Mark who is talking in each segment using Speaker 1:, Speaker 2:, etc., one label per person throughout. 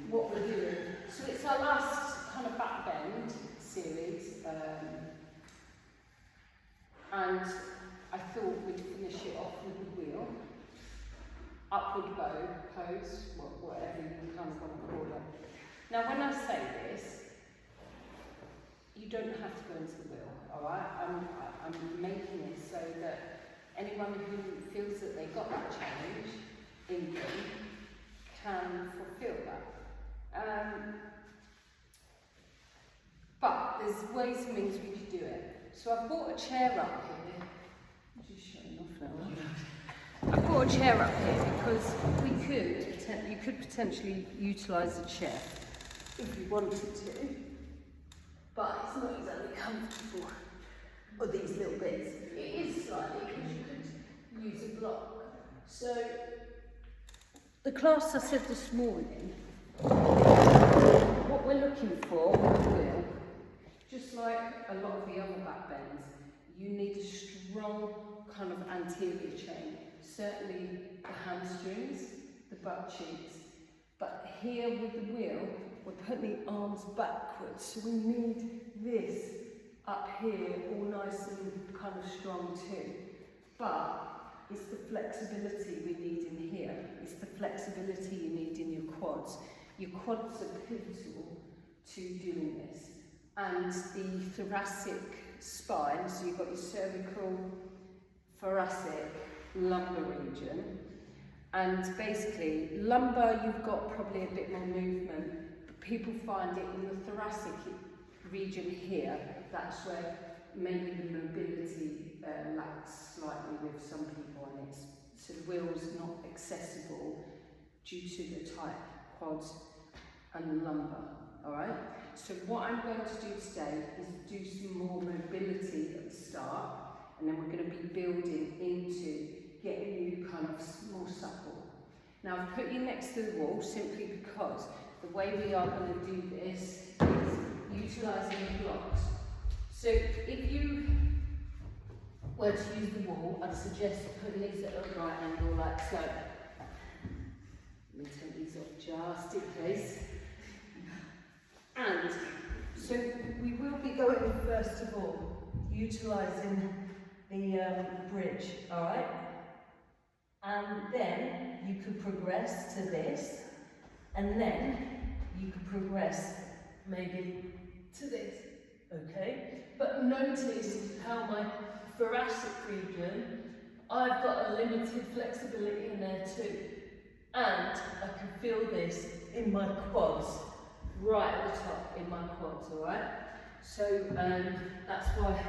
Speaker 1: what we're doing. So it's our last kind of back bend series, and I thought we'd finish it off with the wheel, upward bow pose, whatever you kind of want to call it. Now when I say this, you don't have to go into the wheel, alright? I'm making it so that anyone who feels that they got that challenge in them can fulfill that. But there's ways and means we could do it. So I've brought a chair up here. I'm just showing off now, aren't I? I've brought a chair up here because you could potentially utilise a chair if you wanted to. But it's not exactly comfortable with these little bits. It is slightly because you could use a block. So the class I said this morning, what we're looking for with the wheel, just like a lot of the other back bends, you need a strong kind of anterior chain. Certainly the hamstrings, the butt cheeks, but here with the wheel, we're putting the arms backwards, so we need this up here all nice and kind of strong too. But it's the flexibility we need in here. It's the flexibility you need in your quads. Your quads are pivotal to doing this. And the thoracic spine, so you've got your cervical, thoracic, lumbar region. And basically, lumbar, you've got probably a bit more movement. But people find it in the thoracic region here, that's where maybe the mobility lacks slightly with some people, and it's so the wheel's not accessible due to the tight quads and the lumbar. Alright? So what I'm going to do today is do some more mobility at the start, and then we're going to be building into getting you kind of more supple. Now I've put you next to the wall simply because the way we are going to do this is utilising the blocks. So if you were to use the wall, I'd suggest putting these at a right angle like so. Let me take these off just in case. And so we will be going first of all, utilising the bridge, alright? And then you could progress to this, and then you could progress maybe to this, okay? But notice how my thoracic region, I've got a limited flexibility in there too. And I can feel this in my quads, right at the top in my quads, alright? So that's why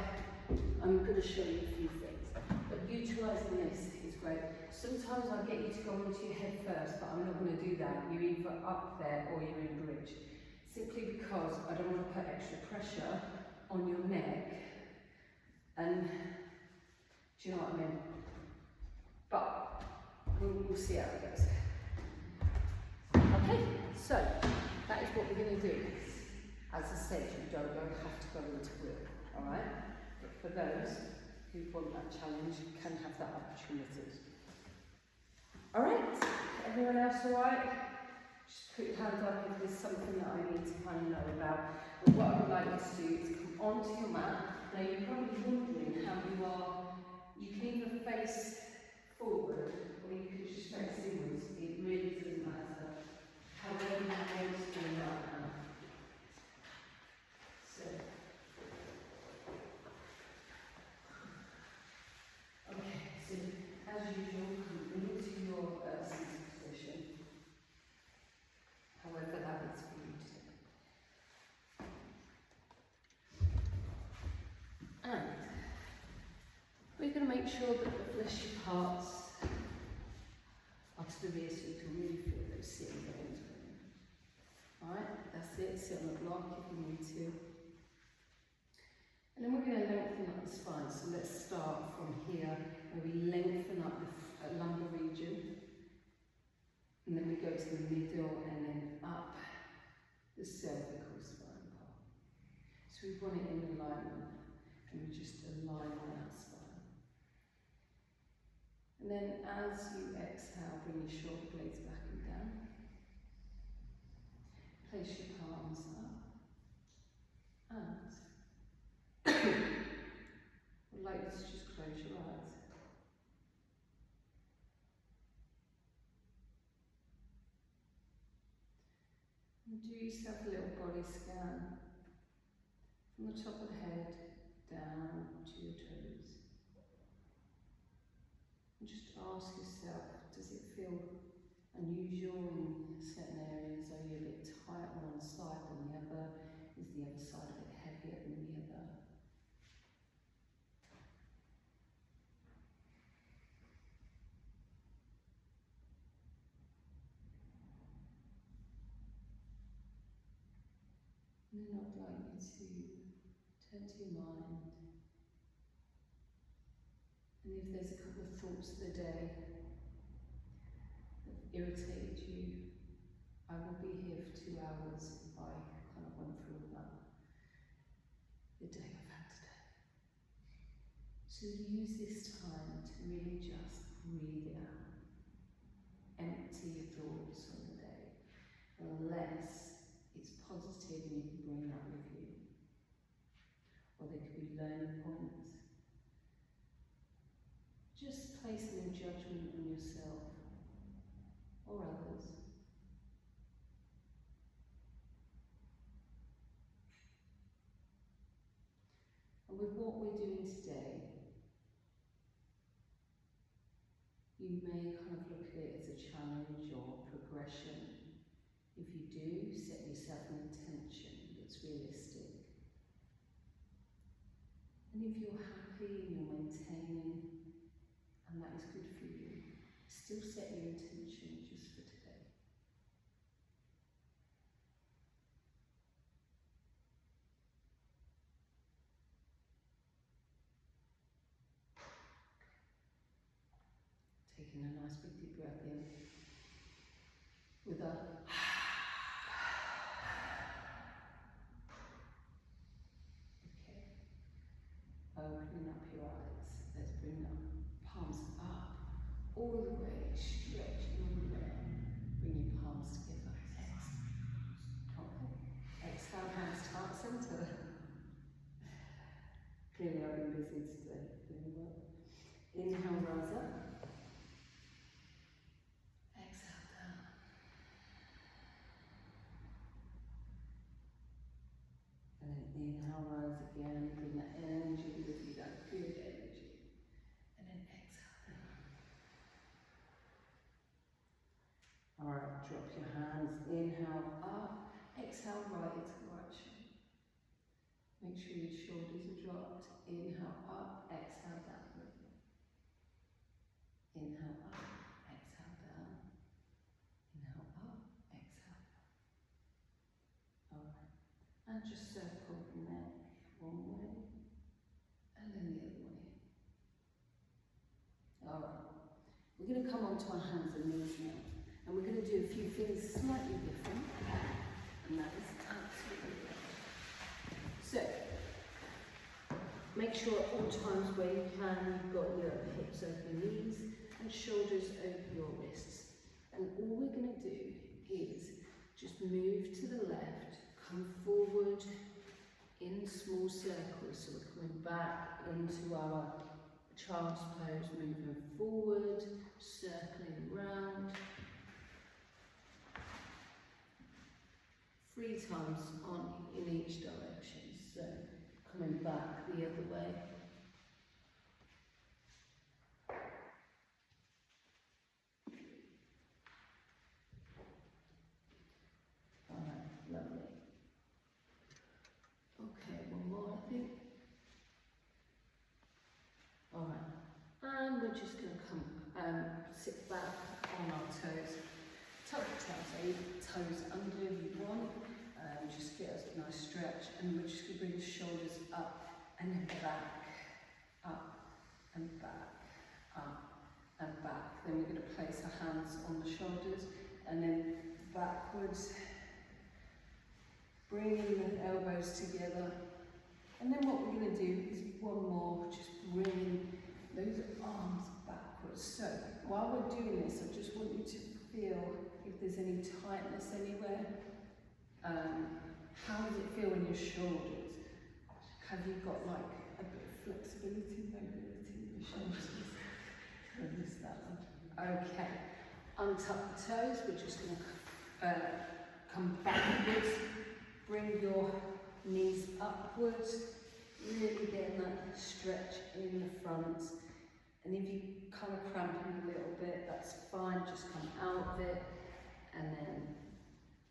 Speaker 1: I'm going to show you a few things. But utilising this is great. Sometimes I get you to go onto your head first, but I'm not going to do that. You're either up there or you're in bridge. Simply because I don't want to put extra pressure on your neck. And do you know what I mean? But we'll see how it goes. Okay, so that is what we're going to do. As I said, you don't have to go into wheel, alright? But for those who want that challenge, can have that opportunity. Alright, everyone else alright? Just put your hand up if there's something that I need to kind of know about. But what I would like you to do is come onto your mat. Now you're probably wondering how you are. You can either face forward or you can just face inwards. It really doesn't matter. However you want to do right now. So. Okay, so as usual, come into your seated position. However that is for you today. And we're going to make sure that the fleshy parts are to the rear so you can really feel those sitting bones. Alright, that's it. Sit on the block if you need to. And then we're going to lengthen up the spine. So let's start from here where we lengthen up the lumbar region. And then we go to the middle and then up the cervical spine part. So we want it in alignment. And we just align that spine. And then as you exhale, bring your shoulder blades back and down. And do yourself a little body scan from the top of the head down to your toes. And just ask yourself, does it feel unusual in certain areas? Are you a bit tight on one side than the other? Is the other side a bit heavier than the other? And then I'd like you to turn to your mind, and if there's a couple of thoughts of the day that irritated you, I will be here for 2 hours if I kind of went through all that, the day I've had today. So use this time to really just breathe it out. Empty your thoughts on the day, unless it's positive and you can bring that with you. Or they could be learning points. Just place no judgment on yourself or others. And with what we're doing today, you may kind of look at it as a challenge or progression. If you do, set yourself an intention that's realistic. And if you're happy and you're maintaining, and that is good for you, still set your intention just for today. Taking a nice big deep breath in with a opening up your eyes. Let's bring the palms up, all the way, stretching all the way. Bring your palms together. Exhale. Okay. Exhale, hands to heart center. Clearly I've been busy today, doing well. Inhale, rise up. Exhale, down. And then inhale, rise again. Bring that energy with you, that good energy. And then exhale down. Alright, drop your hands. Inhale up. Exhale right into the right shoulder. Make sure your shoulders are dropped. Inhale up. Exhale down. Inhale up. Exhale down. Inhale up. Exhale down. Alright. And just circle the neck one way and then the other way. Alright, we're going to come onto our hands and knees now, and we're going to do a few things slightly different, and that is absolutely right. So, make sure at all times where you can, you've got your hips over your knees and shoulders over your wrists. And all we're going to do is just move to the left, come forward in small circles, so we're coming back into our child's pose, moving forward, circling round. 3 times on in each direction, so coming back the other way. We're just going to come sit back on our toes, tuck the toes under if you want, just get us a nice stretch, and we're just going to bring the shoulders up and then back, up and back, up and back. Then we're going to place our hands on the shoulders and then backwards, bringing the elbows together. And then what we're going to do is one more, just bringing those arms backwards. So while we're doing this, I just want you to feel if there's any tightness anywhere. How does it feel in your shoulders? Have you got like a bit of flexibility, mobility in your shoulders? Release that one. Okay. Untuck the toes. We're just going to come backwards, bring your knees upwards, really getting that stretch in the front. And if you kind of cramping a little bit, that's fine, just come out of it and then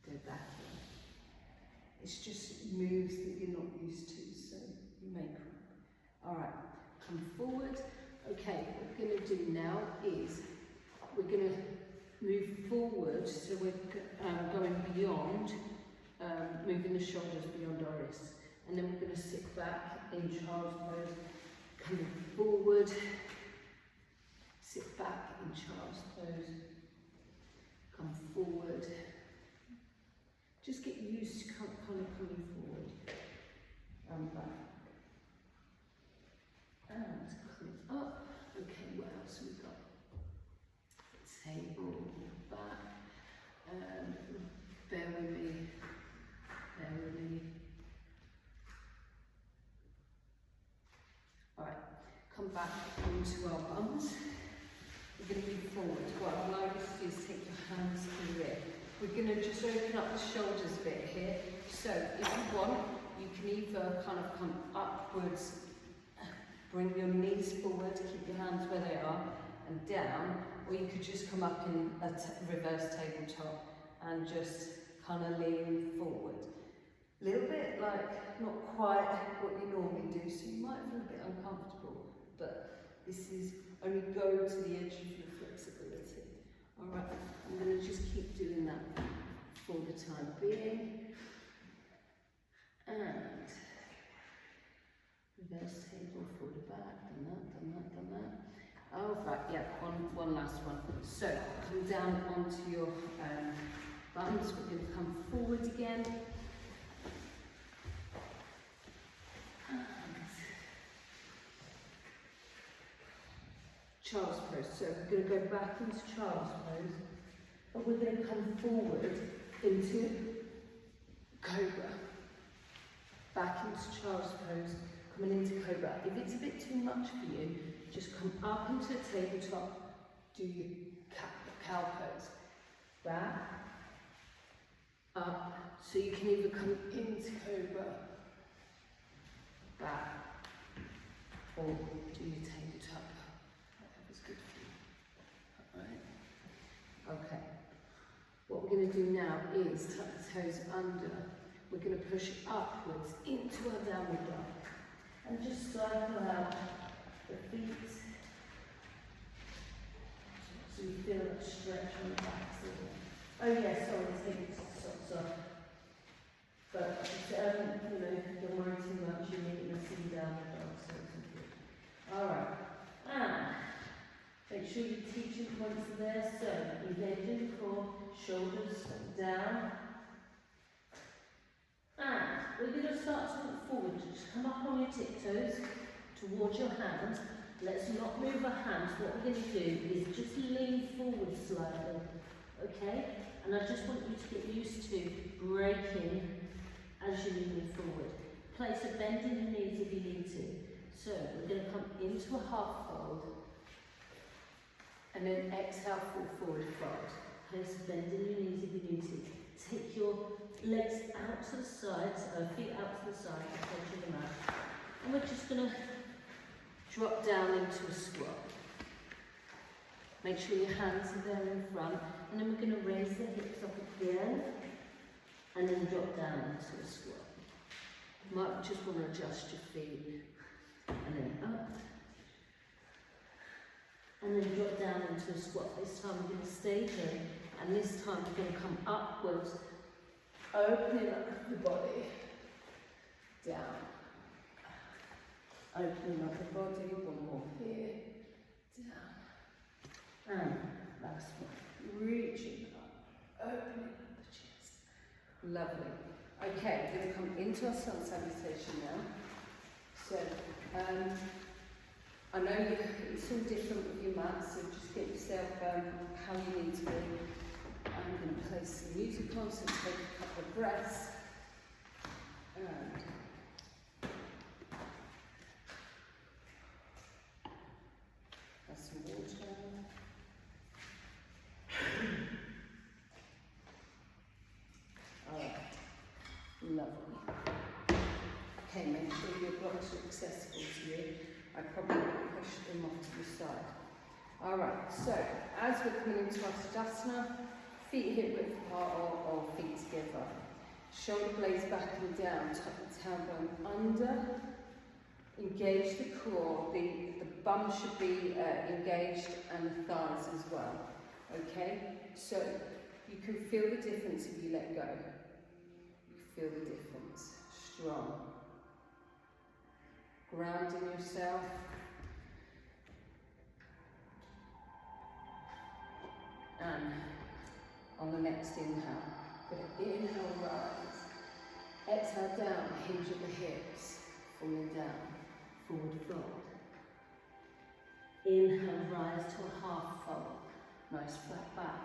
Speaker 1: go back in. It's just moves that you're not used to, so you may cramp. Alright, come forward. Okay, what we're going to do now is we're going to move forward, so we're going beyond, moving the shoulders beyond our wrists. And then we're going to sit back in child's pose, coming forward, sit back in child's pose, come forward. Just get used to kind of coming forward and back. And coming up. Okay, what else have we got? Table, back, and bear with me, bear with me. Alright, come back onto our bums. We're going to move forward. What I'd like you to do is take your hands in the rear. We're going to just open up the shoulders a bit here. So if you want, you can either kind of come upwards, bring your knees forward, keep your hands where they are, and down, or you could just come up in a reverse tabletop and just kind of lean forward. A little bit like not quite what you normally do, so you might feel a bit uncomfortable, but this is only go to the edge of your flexibility. Alright, I'm going to just keep doing that for the time being. And reverse table, forward back, done that. Oh, right, yeah, one last one. So, come down onto your buns. We're going to come forward again. And child's pose. So, we're going to go back into child's pose. And we're going to come forward into cobra. Back into child's pose. Coming into cobra. If it's a bit too much for you, just come up into a tabletop, do your cow pose. Back, up, so you can either come into cobra, back, or do your tabletop. Whatever's good for you. Alright? Okay. What we're going to do now is tuck the toes under. We're going to push upwards into our downward dog. And just cycle out the feet, so you feel that stretch on the back. Oh yeah, sorry, take the socks off. But you know, don't worry too much. You need to see down the dog, so it's good. All right, and make sure your teaching points are there. So you head in the core, shoulders down. And we're going to start to look forward. Just come up on your tiptoes towards your hands. Let's not move our hands. What we're going to do is just lean forward slightly. Okay? And I just want you to get used to breaking as you're leaning forward. Place a bend in your knees if you need to. So we're going to come into a half fold. And then exhale, fall forward fold. Place a bend in your knees if you need to. Take your legs out to the sides, feet out to the side, touching the mat. And we're just going to drop down into a squat. Make sure your hands are there in front. And then we're going to raise the hips up again. And then drop down into a squat. You might just want to adjust your feet. And then up. And then drop down into a squat. This time we're going to stay here. And this time we're going to come upwards. Opening up the body, down. Opening up the body, one more here, down. And last one, reaching up, opening up the chest. Lovely. Okay, we're going to come into our sun salutation now. So, I know it's all different with your mat, so just get yourself how you need to be. I'm going to place some music on, so take a couple of breaths. And have some water. Lovely. Okay, make sure your blocks are accessible to you. I probably would push them off to the side. Alright, so as we're coming into our Tadasana, feet hip width apart or feet together. Shoulder blades back and down, tuck the tailbone under. Engage the core, the bum should be engaged and the thighs as well. Okay, so you can feel the difference if you let go. You feel the difference. Strong. Grounding yourself. And on the next inhale, inhale, rise. Exhale down, hinge at the hips, falling down, forward fold. Inhale, rise to a half fold. Nice flat back,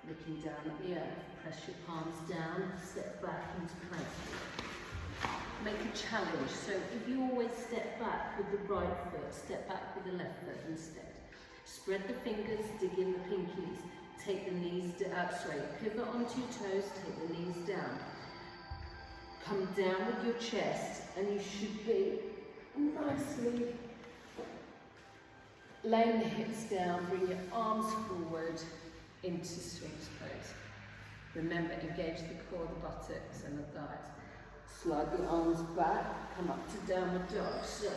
Speaker 1: looking down at the earth. Press your palms down, step back into plank. Make a challenge, so if you always step back with the right foot, step back with the left foot instead. Spread the fingers, dig in the pinkies, take the knees straight. Pivot onto your toes, take the knees down. Come down with your chest, and you should be nicely laying the hips down, bring your arms forward into Sphinx pose. Remember, engage the core, the buttocks and the thighs. Slide the arms back, come up to downward dog. So,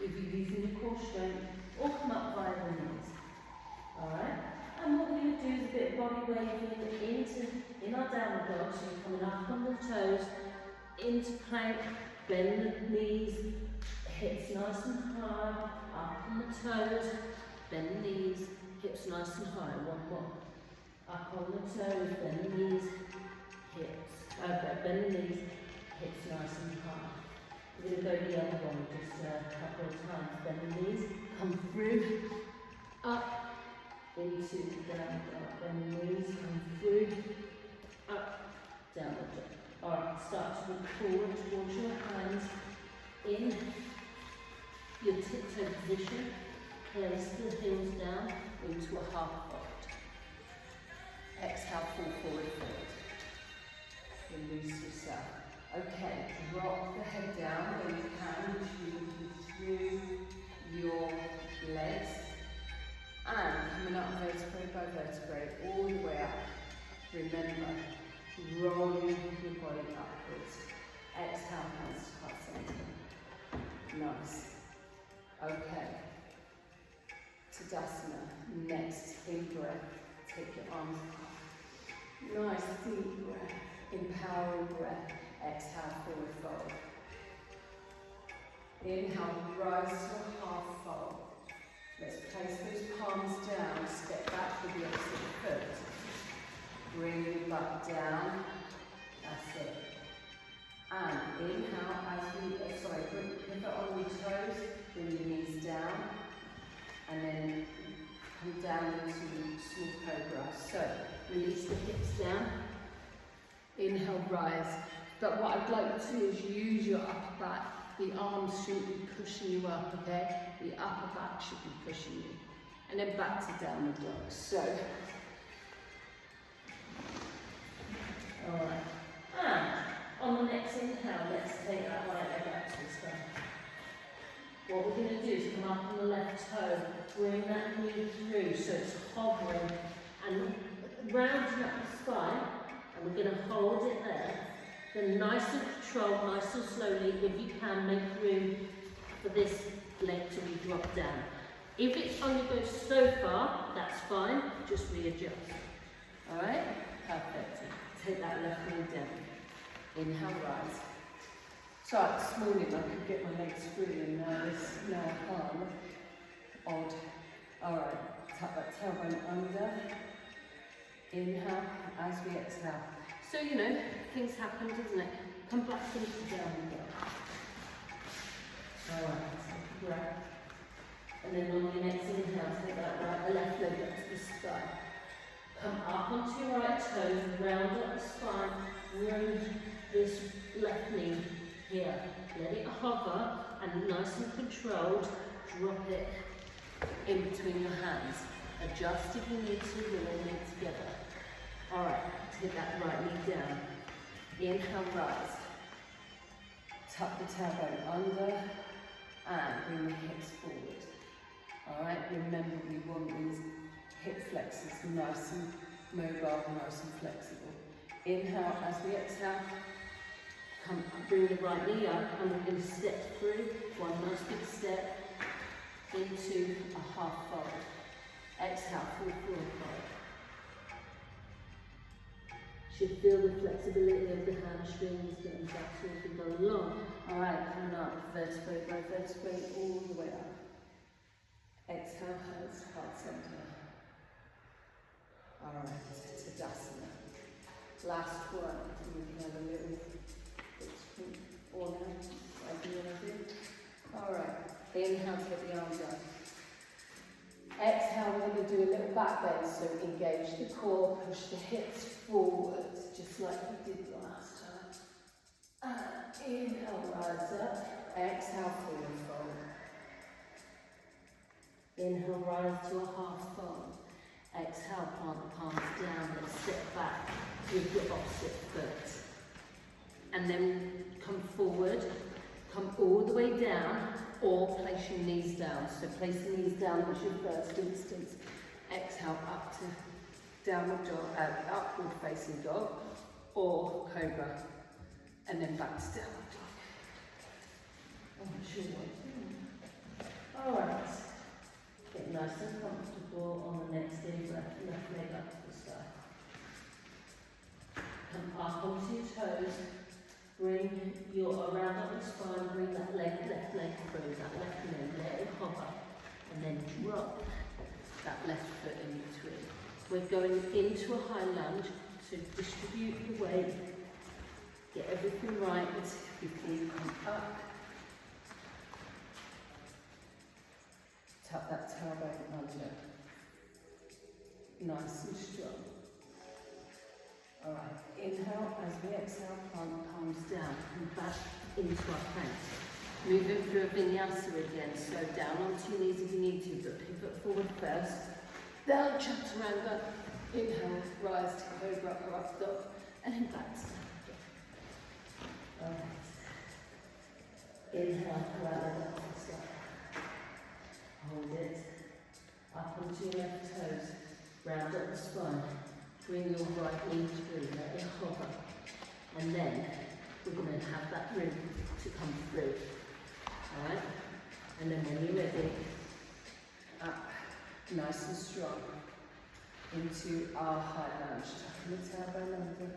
Speaker 1: if you're using your core strength, or come up via the knees. Alright? And what we're going to do is a bit of body waving in our downward dog. So you're coming up on the toes, into plank, bend the knees, hips nice and high, up on the toes, bend the knees, hips nice and high. One more. Up on the toes, bend the knees, hips. Okay, bend the knees, hips nice and high. We're going to go the other one just a couple of times. Bend the knees, come through, up, into down, up. Bend the knees, come through, up, downward dog. Alright, start to look forward towards your hands in your tiptoe position. Place the heels down into a half fold. Exhale, fall forward, forward. Release yourself. Okay, drop the head down when you can, moving through your legs. And coming up vertebrae by vertebrae, all the way up. Remember, rolling your body upwards. Exhale, hands to heart center. Nice. Okay. Tadasana. Next, in breath. Take your arms up. Nice, deep breath. Empowering breath. Exhale, forward fold. Inhale, rise to a half fold. Let's place those palms down. Step back with the opposite foot. Bring your butt down. That's it. And inhale as we, pivot on your toes, bring your knees down. And then come down into small cobra. So, release the hips down. Inhale, rise. But what I'd like to do is use your upper back. The arms shouldn't be pushing you up, okay? The upper back should be pushing you. And then back to downward dog. So, alright. And on the next inhale, let's take that right leg up to the sky. What we're going to do is come up on the left toe, bring that knee through so it's hovering and rounding up the spine, and we're going to hold it there. Then nice and controlled, nice and slowly, if you can, make room for this leg to be dropped down. If it only goes so far, that's fine, just readjust. Alright? Perfect. Take that left knee down. Inhale, rise. So this morning I could get my legs free and now I can't. Odd. Alright, tap that tailbone under. Inhale as we exhale. So things happen, doesn't it? Come back into downward dog. Alright, take a breath. And then on your next inhale, take that left leg up to the sky. Come up onto your right toes, round up the spine, bring this left knee here. Let it hover and nice and controlled, drop it in between your hands. Adjust if you need to, we'll all knit together. Alright, take that right knee down. Inhale, rise. Tuck the tailbone under and bring the hips forward. Alright, remember we want these hip flexors nice and mobile, nice and flexible. Inhale as we exhale. Come, bring the right knee up and we're going to step through one nice big step into a half fold. Exhale, full forward fold. Should feel the flexibility of the hamstrings getting better as we go along. Alright, coming up, vertebrae by vertebrae, all the way up. Exhale, hands, heart center. Alright, Tadasana. Last one, we can have a little or now, Alright, inhale, take the arms up. Exhale, we're going to do a little back bend, so engage the core, push the hips forwards, just like we did last time. And inhale, rise up. Exhale, forward fold. Inhale, rise to a half fold. Exhale, plant the palms down, let's step back with your opposite foot. And then come forward, come all the way down, or place your knees down. So place the knees down as your first instance. Exhale up to downward dog, upward facing dog, or cobra, and then back to downward dog. I'm not sure what it's doing. Alright, get nice and comfortable on the next in breath, left leg up to the side. Come up onto your toes. Bring your around up the spine, bring that left leg through, that left leg, let it hover, and then drop that left foot in between. We're going into a high lunge, so distribute the weight, get everything right before you come up. Tuck that tailbone under, nice and strong. Alright, inhale as we exhale, plant the palms down and back into our plank. Moving through a vinyasa again, so down onto your knees if you need to, but pivot forward first. Down chaturanga, inhale, rise to cobra or up dog, and then back to down dog. Alright. Inhale, round up to the side. Hold it. Up onto your left toes, round up the spine. Bring your right knee through, let it hover. And then we're going to have that room to come through. Alright? And then when you're ready, up, nice and strong, into our high lunge. Tucking the tailbone under.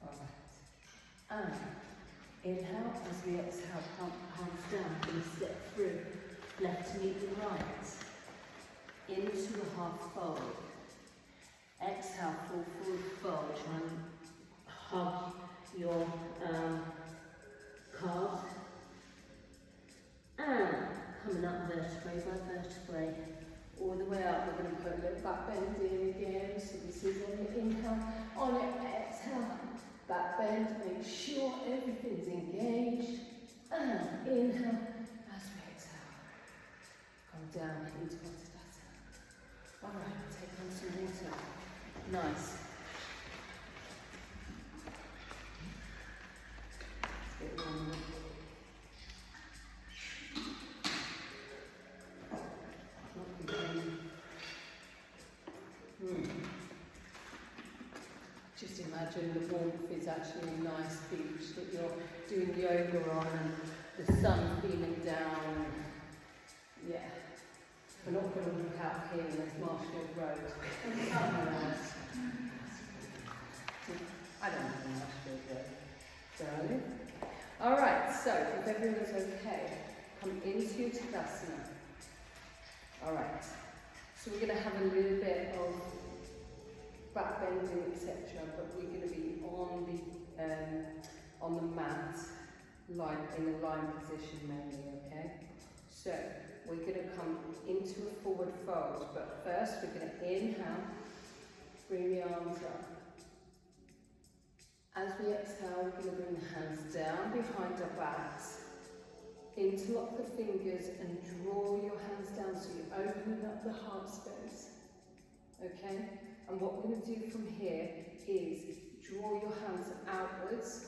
Speaker 1: Alright. And inhale as we exhale, pump palms down, and step through. Left to meet the right. Into a half fold. Exhale, full forward fold. Try and hug your calves. And coming up vertebrae by vertebrae. All the way up, we're going to put a little back bend in again. So this is on your inhale. On your exhale, back bend. Make sure everything's engaged. And inhale as we exhale. Come down into it. Alright, take on some water. Nice. Let's get one more. Just imagine the warmth is actually a nice beach that you're doing yoga on and the sun beaming down. Yeah. We're not going to look out here, there's Marshfield Road. I don't know Marshfield Road. Darling. Alright, so if everyone's okay, come into your Tadasana. Alright, so we're going to have a little bit of back bending, etc., but we're going to be on the mat, in a lying position mainly, okay? So, we're going to come into a forward fold, but first we're going to inhale, bring the arms up. As we exhale, we're going to bring the hands down behind our backs, interlock the fingers and draw your hands down so you're opening up the heart space. Okay? And what we're going to do from here is draw your hands outwards,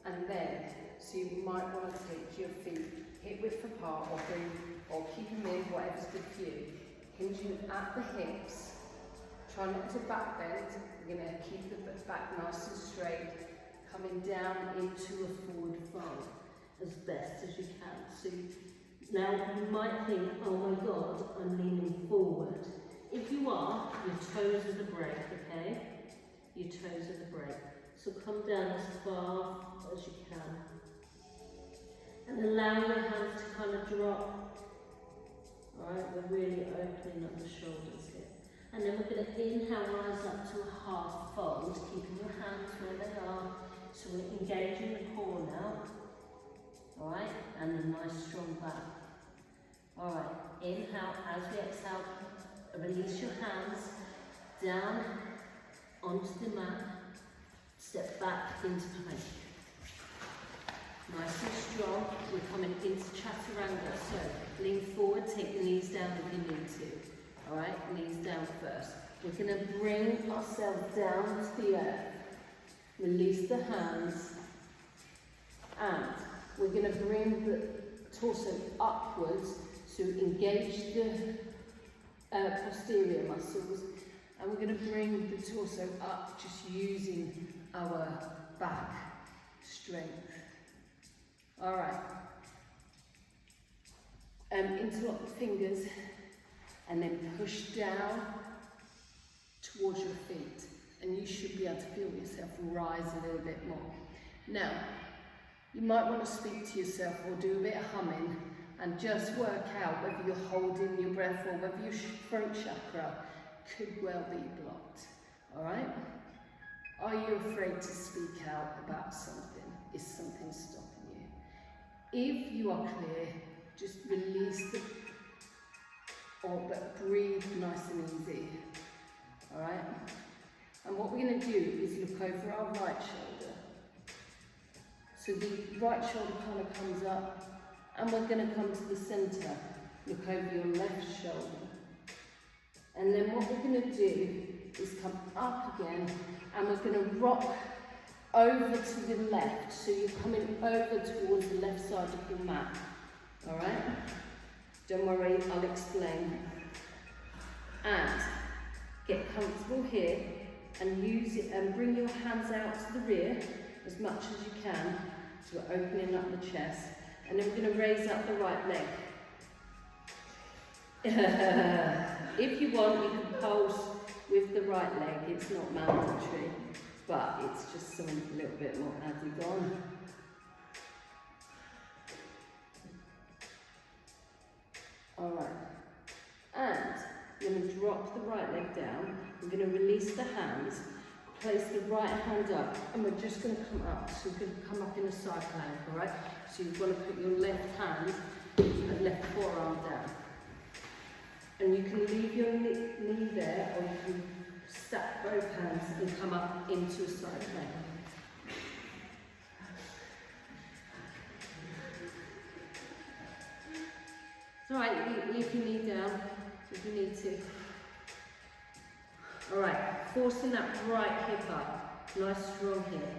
Speaker 1: and then, so you might want to take your feet hip width apart or keep them in, whatever's good for you. Hinging at the hips, try not to back bend. We're going to keep the back nice and straight, coming down into a forward fold as best as you can. So now you might think, oh my God, I'm leaning forward. If you are, your toes are the brake, okay? Your toes are the brake. So come down as far as you can. And allow your hands to kind of drop. Alright, we're really opening up the shoulders here. And then we're going to inhale, rise up to a half fold, keeping your hands where they are. So we're engaging the core now. Alright, and a nice strong back. Alright, inhale, as we exhale, release your hands down onto the mat. Step back into plank. Nice and strong. We're coming into chaturanga. So lean forward, take the knees down if you need to. Alright, knees down first. We're going to bring ourselves down to the earth. Release the hands. And we're going to bring the torso upwards. So engage the posterior muscles. And we're going to bring the torso up, just using our back strength. Alright. Interlock the fingers and then push down towards your feet. And you should be able to feel yourself rise a little bit more. Now, you might want to speak to yourself or do a bit of humming and just work out whether you're holding your breath or whether your throat chakra could well be blocked. Alright? Are you afraid to speak out about something? Is something stopping you? If you are clear, just release but breathe nice and easy. Alright? And what we're going to do is look over our right shoulder. So the right shoulder kind of comes up, and we're going to come to the centre. Look over your left shoulder. And then what we're going to do is come up again, and we're going to rock over to the left. So you're coming over towards the left side of your mat. Alright? Don't worry, I'll explain. And get comfortable here and use it and bring your hands out to the rear as much as you can. So we're opening up the chest. And then we're going to raise up the right leg. If you want, you can pulse with the right leg. It's not mandatory, but it's just something a little bit more added on. Alright. And you're going to drop the right leg down. We're going to release the hands. Place the right hand up, and we're just going to come up. So we're going to come up in a side plank, alright? So you've got to put your left hand and left forearm down. And you can leave your knee there, or you can stack both hands and come up into a side plank. It's alright, leave your knee down if you need to. Alright, forcing that right hip up. Nice strong here.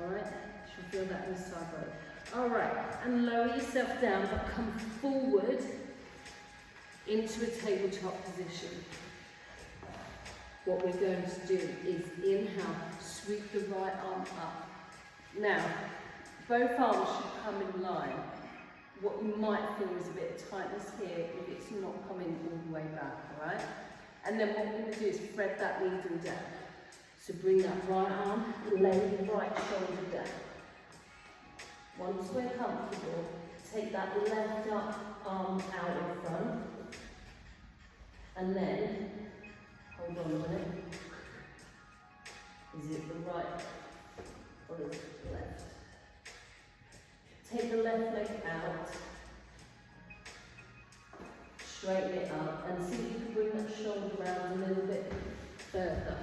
Speaker 1: Alright, you should feel that in the side body. Alright, and lower yourself down, but come forward into a tabletop position. What we're going to do is inhale, sweep the right arm up. Now, both arms should come in line. What you might feel is a bit of tightness here if it's not coming all the way back, alright? And then what we're going to do is thread that needle down. So bring that right arm and lay the right shoulder down. Once we're comfortable, take that left arm out in front. And then, hold on a minute. Is it the right or is it the left? Take the left leg out. Straighten it up and see if you can bring that shoulder round a little bit further.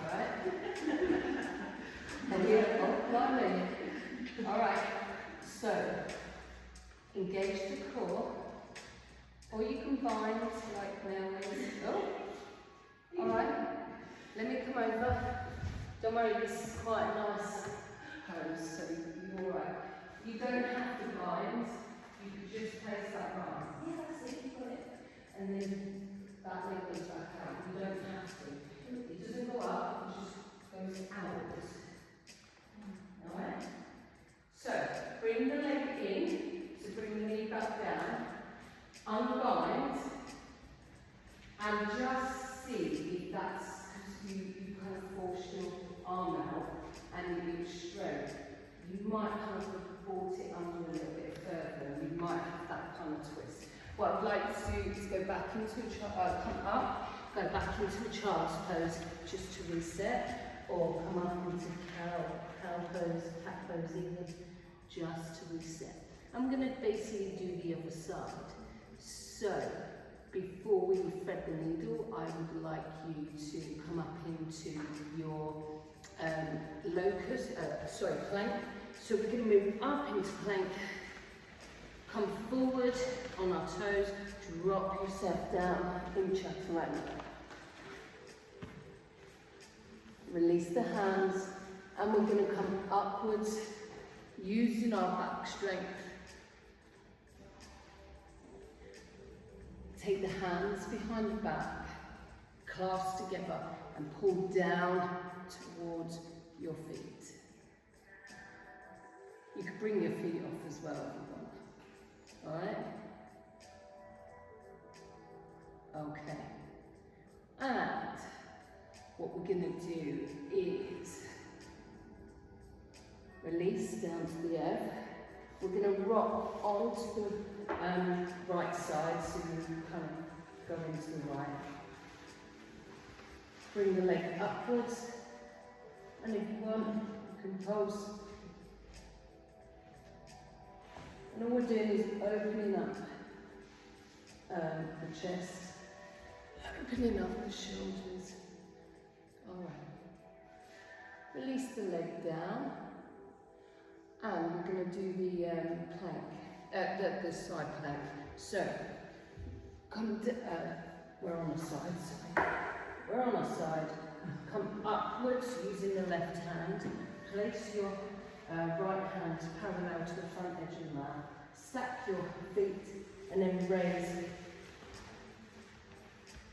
Speaker 1: Alright? And you climbing. Alright, so engage the core, or you can bind like now. Oh, alright. Let me come over Don't worry, this is quite a nice pose, so you're alright. You don't have to bind, you can just place that right. Yeah, that's it, you got it. And then that leg goes back out. You don't have to. It doesn't go up, it just goes outwards. Alright? So, bring the leg in, so bring the knee back down, unbind, and just see if that's because you kind of force your arm out and you lose strength. You might kind of brought it under a little bit further, and you might have that kind of twist. What I'd like to do is go back into come up, go back into a child's pose just to reset, or come up into cow pose, cat pose even, just to reset. I'm going to basically do the other side. So, before we thread the needle, I would like you to come up into your plank. So we're going to move up into plank, come forward on our toes, drop yourself down in chaturanga. Release the hands, and we're going to come upwards using our back strength. Take the hands behind the back, clasp together, and pull down towards your feet. You can bring your feet off as well if you want. Alright? Okay. And what we're going to do is release down to the earth. We're going to rock onto the right side, so you kind of go into the right. Bring the leg upwards, and if you want, you can pulse. And all we're doing is opening up the chest, opening up the shoulders. Alright. Release the leg down, and we're going to do the plank, the side plank. So, we're on the side, sorry. We're on our side. Come upwards using the left hand. Place your right hand parallel to the front edge of the mat. Stack your feet and then raise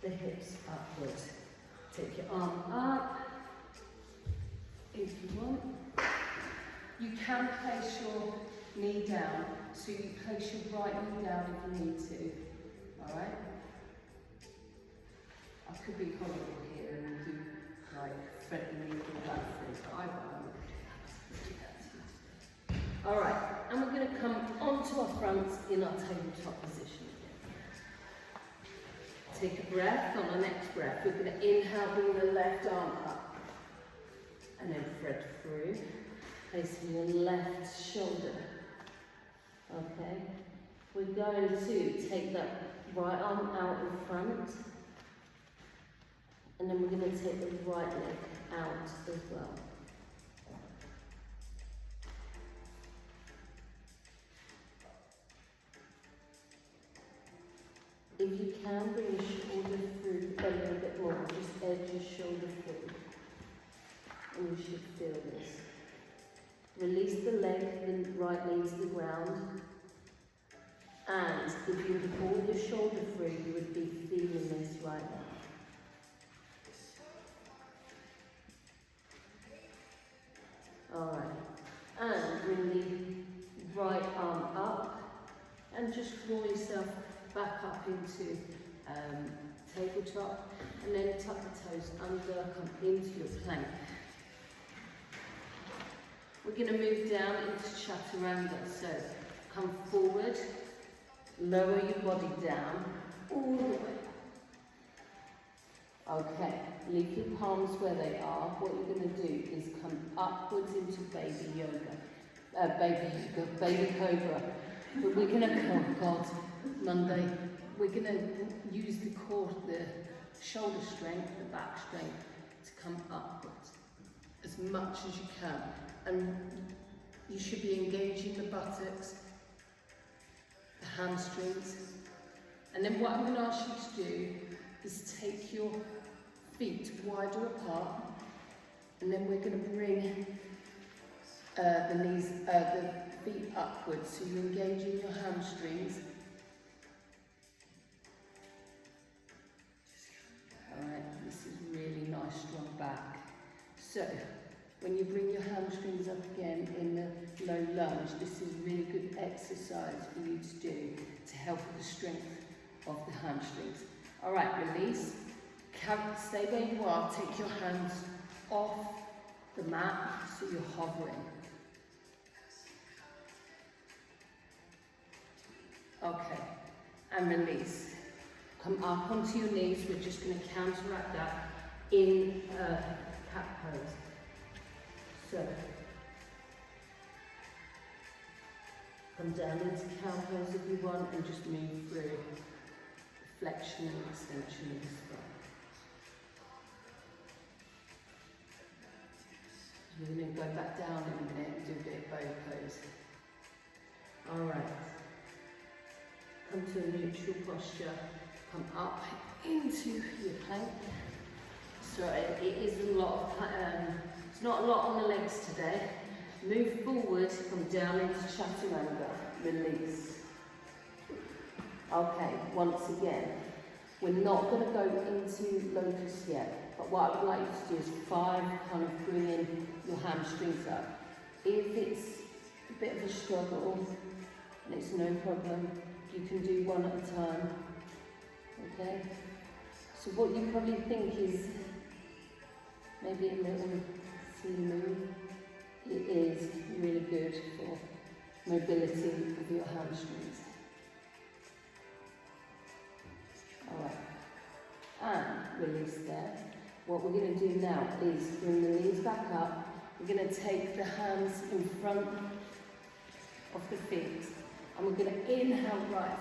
Speaker 1: the hips upwards. Take your arm up if you want. You can place your knee down, so you place your right knee down if you need to. Alright? I could be horrible here and do like thread the needle back through, but I won't. Alright, and we're going to come onto our fronts in our tabletop position again. Take a breath. On our next breath, we're going to inhale, bring the left arm up, and then thread through, placing your left shoulder. Okay, we're going to take that right arm out in front, and then we're going to take the right leg out as well. If you can, bring your shoulder through a little bit more, just edge your shoulder through, and you should feel this. Release the leg, the right knee to the ground, and if you were to pull your shoulder through, you would be feeling this right now. Alright, and bring the right arm up, and just draw yourself back up into tabletop, and then tuck the toes under, come into your plank. We're going to move down into chaturanga, so come forward, lower your body down, all the way. Okay, leave your palms where they are. What you're going to do is come upwards into baby yoga, baby cobra. But we're going to, oh God, Monday, we're going to use the core, the shoulder strength, the back strength to come upwards as much as you can. And you should be engaging the buttocks, the hamstrings. And then what I'm going to ask you to do is take your feet wider apart And then we're going to bring the feet upwards, so you're engaging your hamstrings. Alright, this is really nice, strong back. So, when you bring your hamstrings up again in the low lunge, this is really good exercise for you to do to help with the strength of the hamstrings. Alright, release. Stay where you are, take your hands off the mat so you're hovering. Okay, and release. Come up onto your knees. We're just going to counteract that in cat pose. So, come down into cow pose if you want and just move through flexion and extension of the spine. We're going to go back down in a minute and do a bit of bow pose. Alright. Come to a neutral posture. Come up into your plank. So it is a lot of, it's not a lot on the legs today. Move forward, come down into chaturanga. Release. Okay, once again, we're not going to go into locust yet, but what I would like you to do is 5, kind of bring in your hamstrings up. If it's a bit of a struggle, and it's no problem, you can do 1 at a time. Okay? So what you probably think is maybe a little silly move. It is really good for mobility of your hamstrings. Alright, and release there. What we're going to do now is bring the knees back up. We're going to take the hands in front of the feet and we're going to inhale right.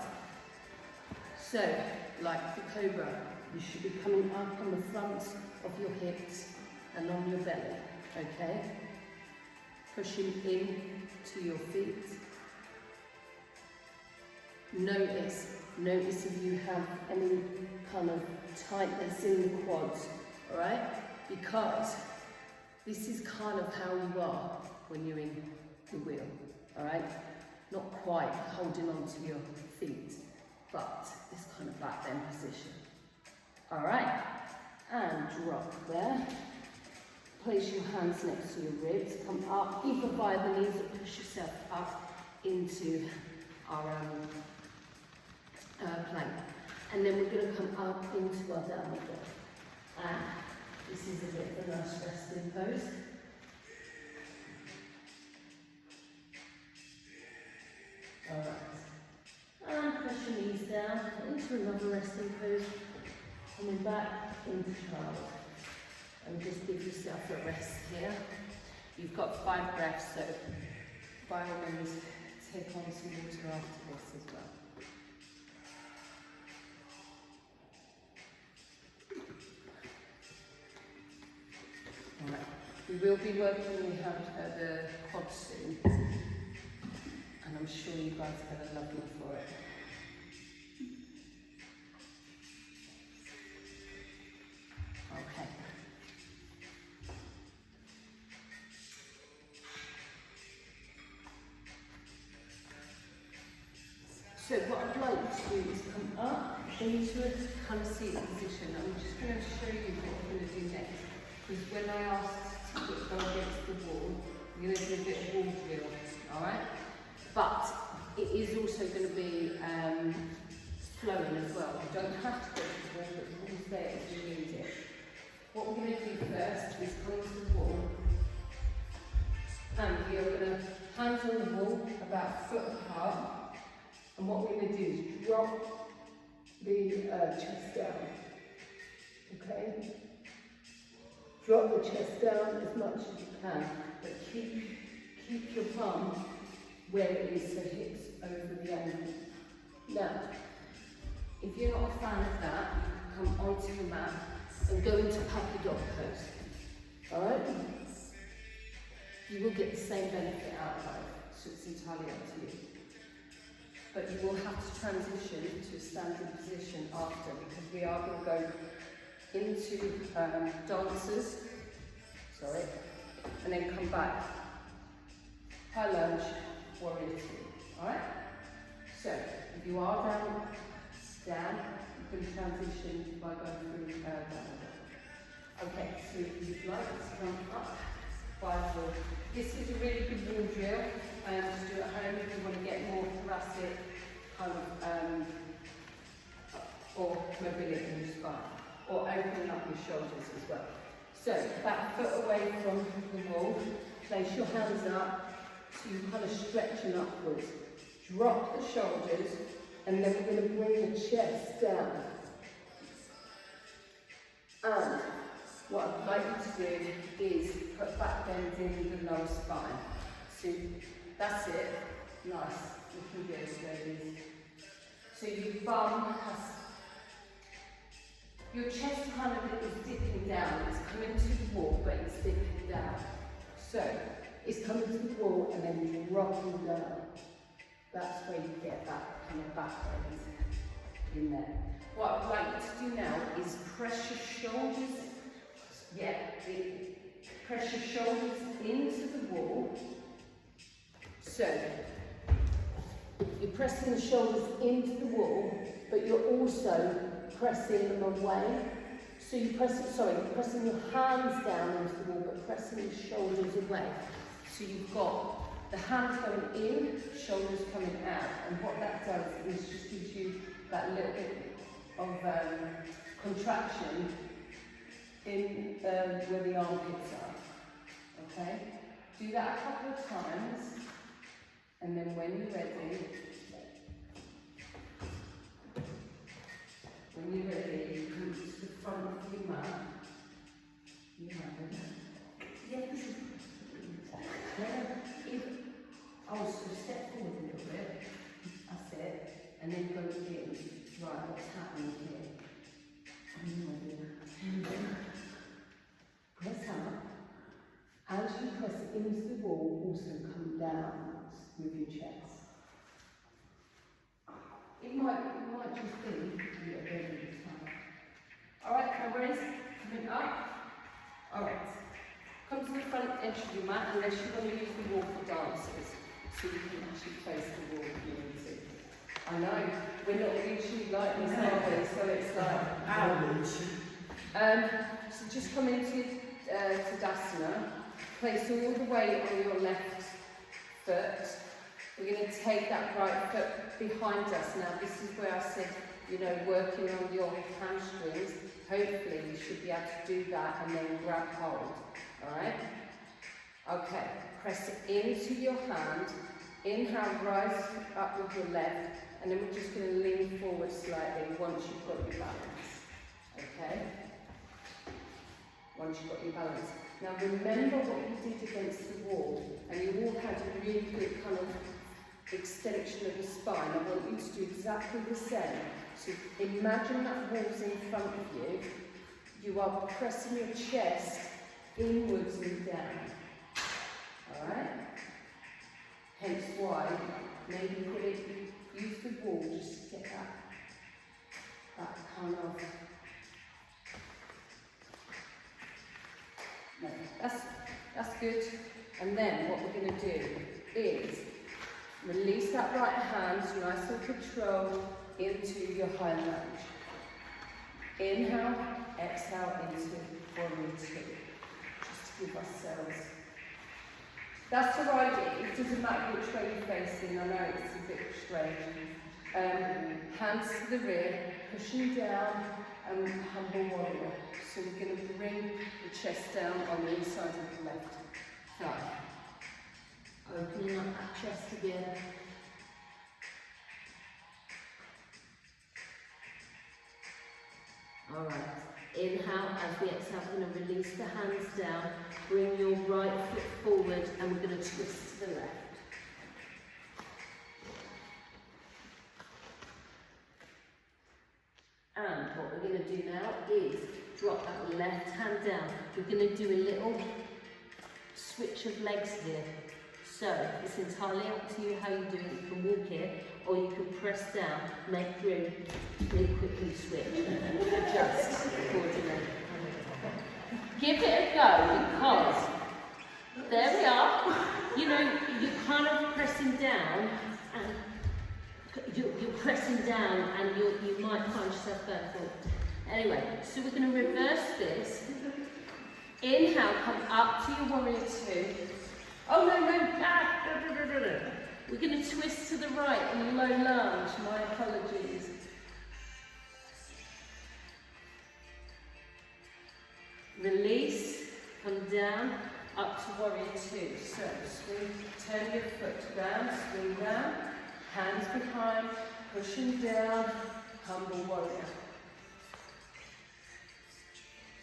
Speaker 1: So, like the cobra, you should be coming up on the front of your hips and on your belly, okay? Pushing in to your feet. Notice if you have any kind of tightness in the quads, alright? Because this is kind of how you are when you're in the wheel, alright? Not quite holding on to your feet, but this kind of back bend position. Alright, and drop there. Place your hands next to your ribs, come up, either via the knees or push yourself up into our plank. And then we're going to come up into our downward dog. And this is a bit of a nice resting pose. Alright. And press your knees down into another resting pose. Coming back into child. And just give yourself a rest here. You've got 5 breaths, so by all means take on some water after this as well. Alright, we will be working the quads soon, and I'm sure you guys are going to love me for it. Okay. So what I'd like you to do is come up into a kind of seated position. I'm just going to show you what we're going to do next. Because when I asked to go against the wall, we're going to do a bit of wall drill, alright? But it is also going to be flowing as well. You don't have to go to the wall, but the wall's there if you need it. What we're going to do first is come to the wall. And we are going to hands on the wall about a foot apart. And what we're going to do is drop the chest down, okay? Drop the chest down as much as you can, but keep your palm where it is, so hips over the ankle. Now, if you're not a fan of that, you can come onto the mat and go into puppy dog pose, alright? You will get the same benefit out of it, so it's entirely up to you. But you will have to transition to a standing position after, because we are going to go into dancers. So sorry, and then come back. High lunge, warrior two. Alright? So, if you are down, you can transition by going through down. Okay, so if you'd like to come up by the. This is a really good wall drill to do at home if you want to get more thoracic kind of or mobility in your spine, or opening up your shoulders as well. So, back foot away from the wall, place your hands up, so you're kind of stretching upwards. Drop the shoulders, and then we're going to bring the chest down. And what I'd like you to do is put back bend in the lower spine. So that's it. Nice. You can go slowly. So your bum has, your chest kind of is dipping down. It's coming to the wall, but it's dipping down. So it's coming to the wall and then dropping down. That's where you get that kind of back bend in there. What I'd like you to do now is press your shoulders. Press your shoulders into the wall. So you're pressing the shoulders into the wall, but you're also pressing them away. So you're pressing your hands down into the wall, but pressing your shoulders away. So you've got the hands going in, shoulders coming out, and what that does is just gives you that little bit of contraction in where the armpits are. Okay? Do that a couple of times, and then when you're ready, you come to the front of your mat. You have it. Yes. So step forward a little bit. That's it. And then go in. Right, what's happening here? Press up. As you press into the wall, also come down with your chest. It might just be a little bit of time. Alright, now raise, coming up. Alright. Come to the front edge of your mat unless you want to use the wall for dances. So you can actually face the wall if you need to. I know, we're not usually like this, are we? So it's like, so just come into Tadasana, place all the weight on your left foot. We're going to take that right foot behind us. Now this is where I said, working on your hamstrings. Hopefully you should be able to do that and then grab hold. Alright? Okay, press it into your hand. Inhale, rise up with your left, and then we're just going to lean forward slightly once you've got your balance. Okay? Once you've got your balance. Now remember what you did against the wall, and you all had a really good kind of extension of the spine. I want you to do exactly the same. So imagine that wall's in front of you. You are pressing your chest inwards and down. Alright? Hence why maybe use the wall just to get that kind of. No, that's good. And then what we're going to do is release that right hand, nice and control, into your high lunge. Inhale, exhale into warrior two. Just to give ourselves. That's the idea. It doesn't matter which way you're facing. I know it's a bit strange. Hands to the rear, pushing down, and humble warrior. So we're going to bring the chest down on the inside of the left thigh. Opening up that chest again. Alright, inhale, as we exhale, we're going to release the hands down, bring your right foot forward, and we're going to twist to the left. And what we're going to do now is drop that left hand down. We're going to do a little switch of legs here. So it's entirely up to you how you do it. You can walk here, or you can press down, make room, really quickly switch, and adjust accordingly. Give it a go.
Speaker 2: because there we are. You know, you're kind of pressing down, and you're pressing down, and you might find yourself going forward. Anyway, so we're going to reverse this. Inhale, come up to your warrior two. Oh no, no. We're going to twist to the right and low lunge. My apologies. Release, come down, up to warrior two. So swing, turn your foot down, swing down, hands behind, pushing down, humble warrior.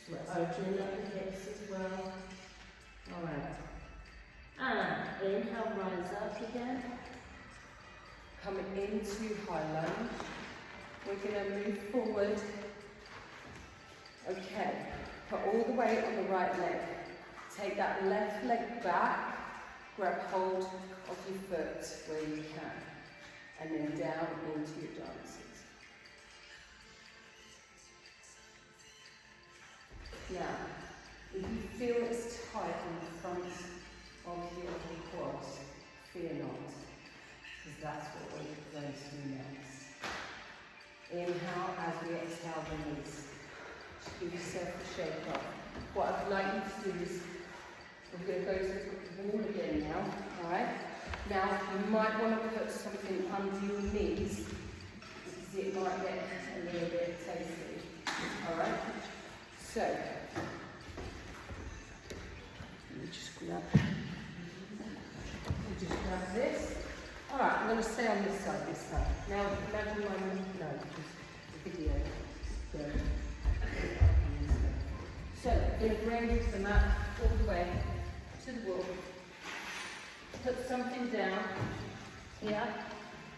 Speaker 2: So we're opening up the hips as well. Alright. And inhale, rise up again. Coming into high lunge. We're going to move forward. Okay. Put all the weight on the right leg. Take that left leg back. Grab hold of your foot where you can. And then down into your dances. Now, if you feel it's tight on the front of your quads, fear not, because that's what we're going to do next. Inhale as we exhale, release. Just give yourself a shake off. What I'd like you to do is, we're going to go to the wall again now, alright? Now, you might want to put something under your knees, because it might get a little bit tasty, alright? So, just grab this. Alright, I'm going to stay on this side this time. Now, imagine no, just the video. So, I'm going to bring the mat all the way to the wall. Put something down here,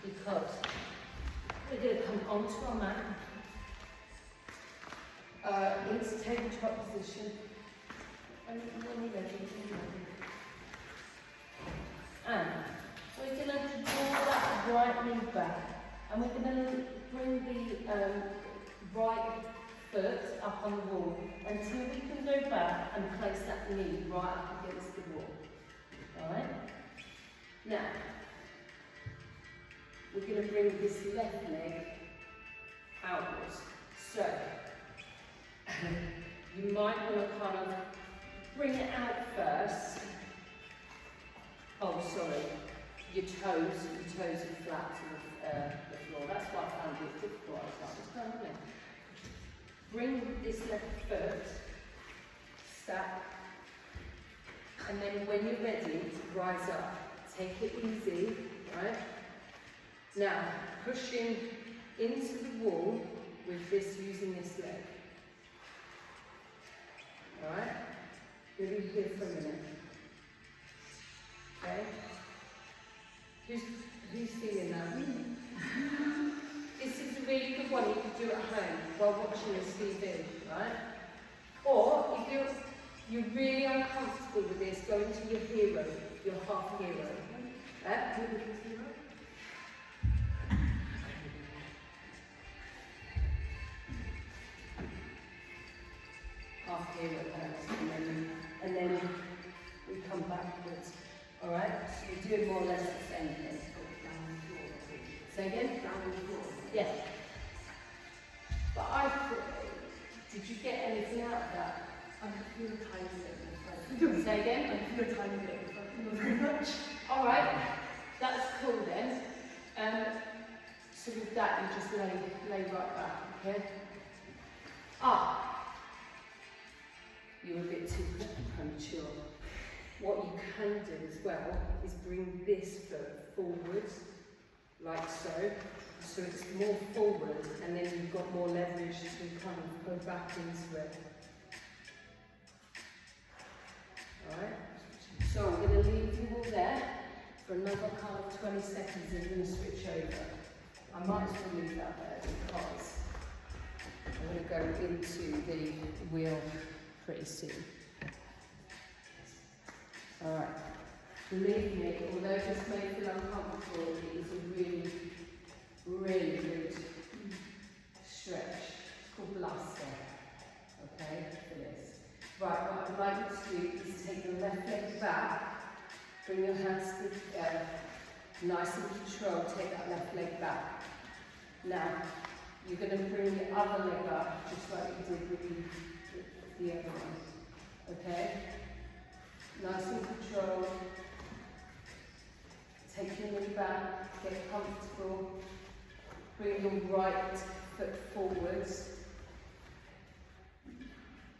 Speaker 2: because we're going to come onto our mat. Into tabletop position. And when you're ready, And we're going to draw that right knee back. And we're going to bring the right foot up on the wall until we can go back and place that knee right up against the wall. Alright? Now, we're going to bring this left leg outwards. So, you might want to kind of bring it out first. Oh, sorry. Your toes are flat to the floor. That's why I found it difficult. I was like, what's going on there? Bring this left foot, stack, and then when you're ready, rise up. Take it easy, right? Now, pushing into the wall with this, using this leg. Alright? You'll be here for a minute. Okay? Who's feeling that? This is a really good one you can do at home while watching this TV, right? Or if you're really uncomfortable with this, go into your hero, your half hero. Half hero first, and then we come backwards. Alright? So you're doing more or less the same thing. Say again? Yes. But did you get anything out of that?
Speaker 1: I feel a tiny bit.
Speaker 2: Say again?
Speaker 1: I feel a tiny bit. Not very much.
Speaker 2: Alright, that's cool then. So with that, you just lay right back, okay? You're a bit too premature. What you can do as well is bring this foot forward, like so. So it's more forward, and then you've got more leverage to kind of go back into it. Alright? So I'm going to leave you all there for another kind of 20 seconds and then switch over. I might as well leave that there because I'm going to go into the wheel pretty soon. Alright. Believe me, although this may feel uncomfortable, it is a really, really good stretch. It's called blaster. Okay, for this.
Speaker 1: Right, what I'd like you to do is take the left leg back, bring your hands together, nice and controlled, take that left leg back. Now, you're going to bring the other leg up, just like you did with the other one. Okay? Nice and controlled. Take your knee back, get comfortable. Bring your right foot forwards.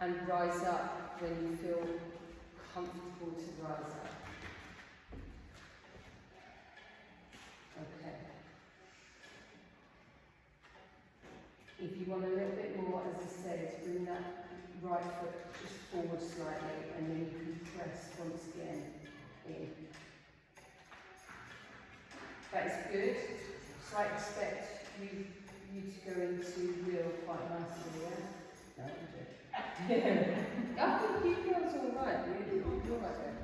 Speaker 1: And rise up when you feel comfortable to rise up. Okay. If you want a little bit more, as I said, bring that right foot just forward slightly, and then you can press once again in. That is good. So I expect you to go into wheel quite nicely, yeah? No, I'm good. I think you girls are alright, you're right there.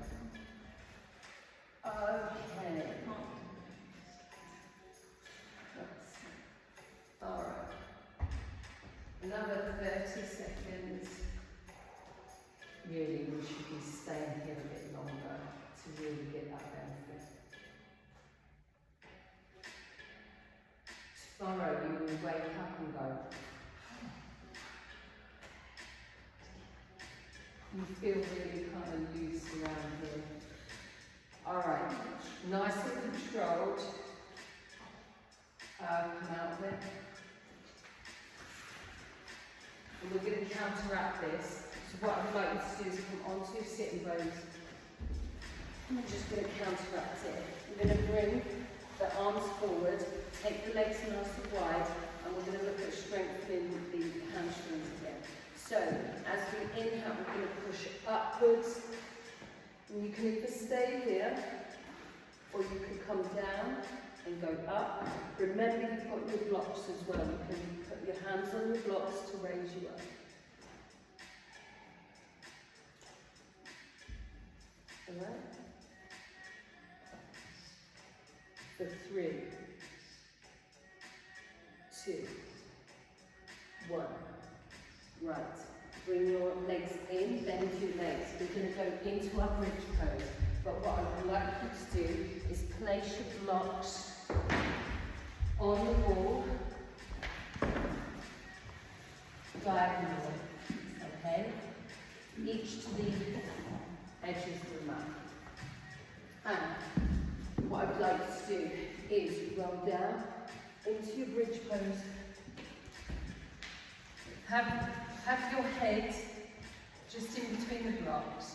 Speaker 1: Okay. Alright. Another 30 seconds. Really, we should be staying here a bit longer to really get that benefit. Tomorrow you will wake up and go, you feel really kind of loose around here. Alright, nice and controlled. Come out there. And we're going to counteract this. So what I'd like you to do is come onto your sitting bones. And we're just going to counteract it. We're going to bring the arms forward, take the legs nice and wide, and we're going to look at strengthening the hamstrings again. So, as we inhale, we're going to push upwards. And you can either stay here, or you can come down and go up. Remember, you've got your blocks as well. You can put your hands on your blocks to raise you up. Alright? For 3, 2, 1. Right, bring your legs in, bend your legs. We're going to go into our bridge pose. But what I would like you to do is place your blocks on the wall, diagonally, okay? Each to the edges of the mat. And what I would like you to do is roll down into your bridge pose. Have your head just in between the blocks.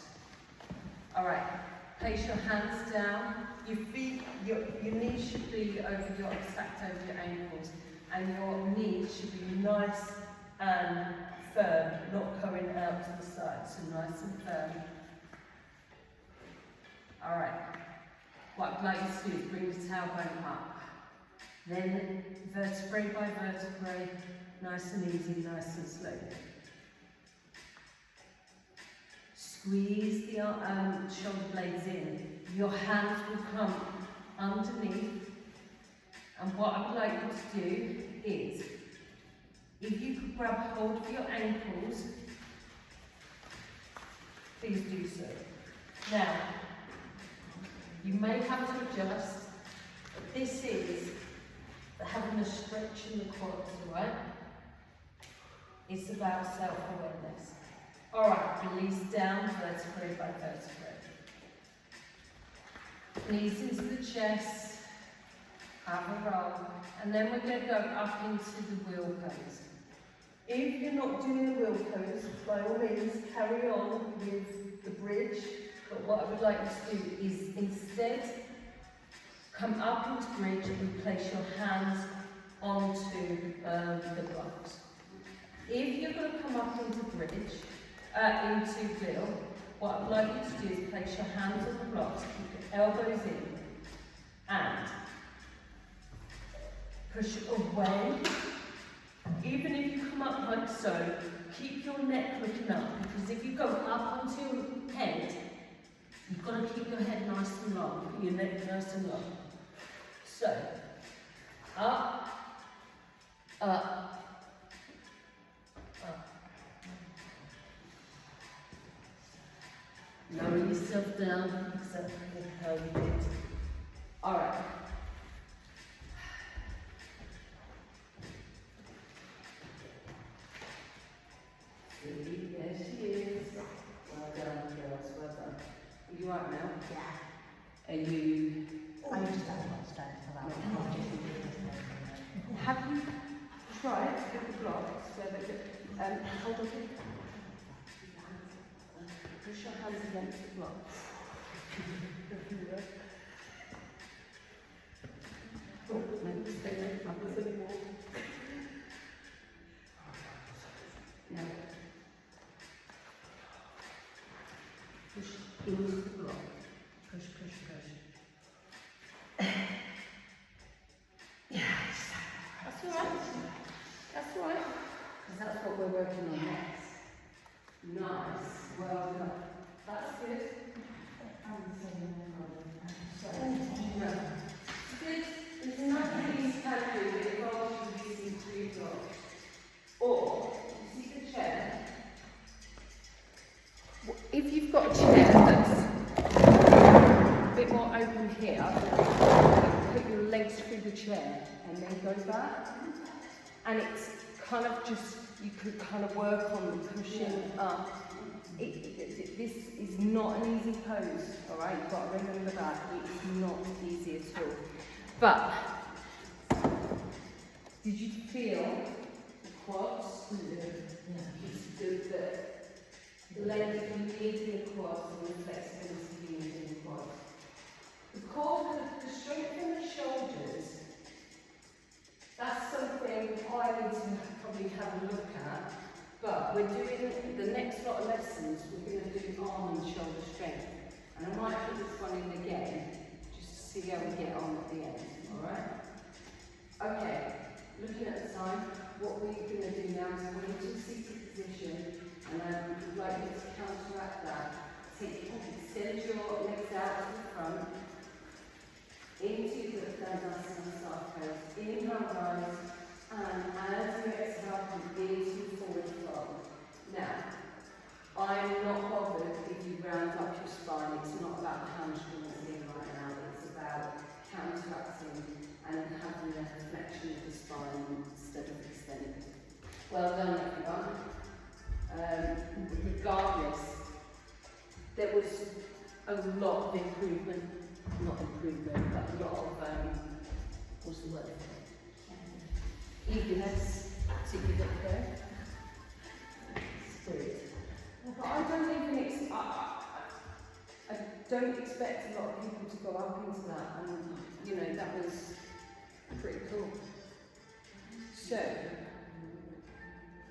Speaker 1: Alright, place your hands down. Your feet, your knees should be stacked over your ankles, and your knees should be nice and firm, not going out to the side, so nice and firm. Alright, what I'd like you to do is bring the tailbone up. Then vertebrae by vertebrae, nice and easy, nice and slowly. Squeeze the shoulder blades in. Your hands will come underneath. And what I would like you to do is, if you could grab hold of your ankles, please do so. Now, you may have to adjust, but this is having a stretch in the quads, right? It's about self-awareness. Alright, release down vertebrae by vertebrae. Knees into the chest, have a roll, and then we're going to go up into the wheel pose. If you're not doing the wheel pose, by all means carry on with the bridge, but what I would like you to do is instead come up into bridge and place your hands onto the blocks. If you're going to come up into bridge, into wheel, what I'd like you to do is place your hands on the blocks, keep your elbows in, and push away. Even if you come up like so, keep your neck looking up, because if you go up onto your head, you've got to keep your head nice and long, your neck nice and long. So, up, up, up.
Speaker 2: Lower yourself down, exactly how you did. Alright. See, there she is. Well done, girls, well done. Are you right now?
Speaker 3: Yeah.
Speaker 2: Are you...
Speaker 3: I just haven't got strength for that one.
Speaker 2: Have you tried with the blocks so that hold on. Push your hands against the blocks. Oh, no, stay there. Not this anymore. Now, push into the block. Push, push, push. That's all right. That's all right. Because that's what we're working on next. Nice. Well done. That's good. Good. There's nothing you can do that involves you using 3 blocks. Or, you see the chair? If you've got a chair that's a bit more open here, put your legs through the chair and then go back. And it's kind of just, you could kind of work on pushing up. This is not an easy pose, alright? You've got to remember that. It's not easy at all. But, did you feel the quads? The length you need in the quads and the flexibility you need in the quads. The core, the strength in the shoulders, that's something I need to probably have a look at. But we're doing the next lot of lessons, we're going to do arm and shoulder strength. And I might put this one in again, just to see how we get on at the end, alright? Okay, looking at the time, what we're going to do now is go into a seated position, and we'd like you to counteract that. Extend your legs out to the front, into the Dandasana start pose. Inhale, rise, and as you exhale, into forward fold. Now, I'm not bothered if you round up your spine. It's not about the hamstrings in right now. It's about counteracting and having a flexion of the spine instead of extending. Well done, everyone. Regardless, there was a lot of improvement. Not improvement, but a lot of what's the word? Eagerness to give it a go. Spirit. But I don't expect a lot of people to go up into that, and you know that was pretty cool. So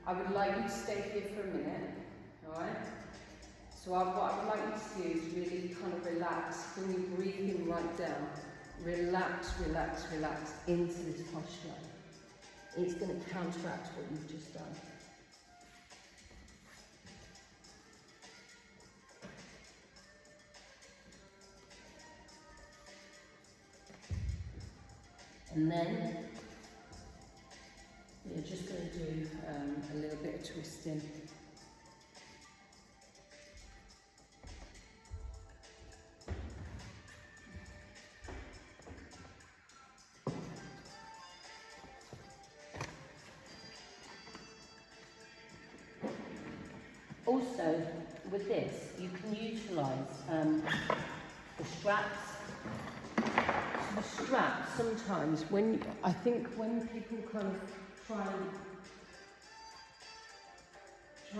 Speaker 2: I would like you to stay here for a minute, all right? So what I would like you to do is really kind of relax, bring your breathing right down. Relax, relax, relax into this posture. It's going to counteract what you've just done. And then we're just going to do a little bit of twisting. Also, with this, you can utilise the straps. So the straps, sometimes, I think when people kind of try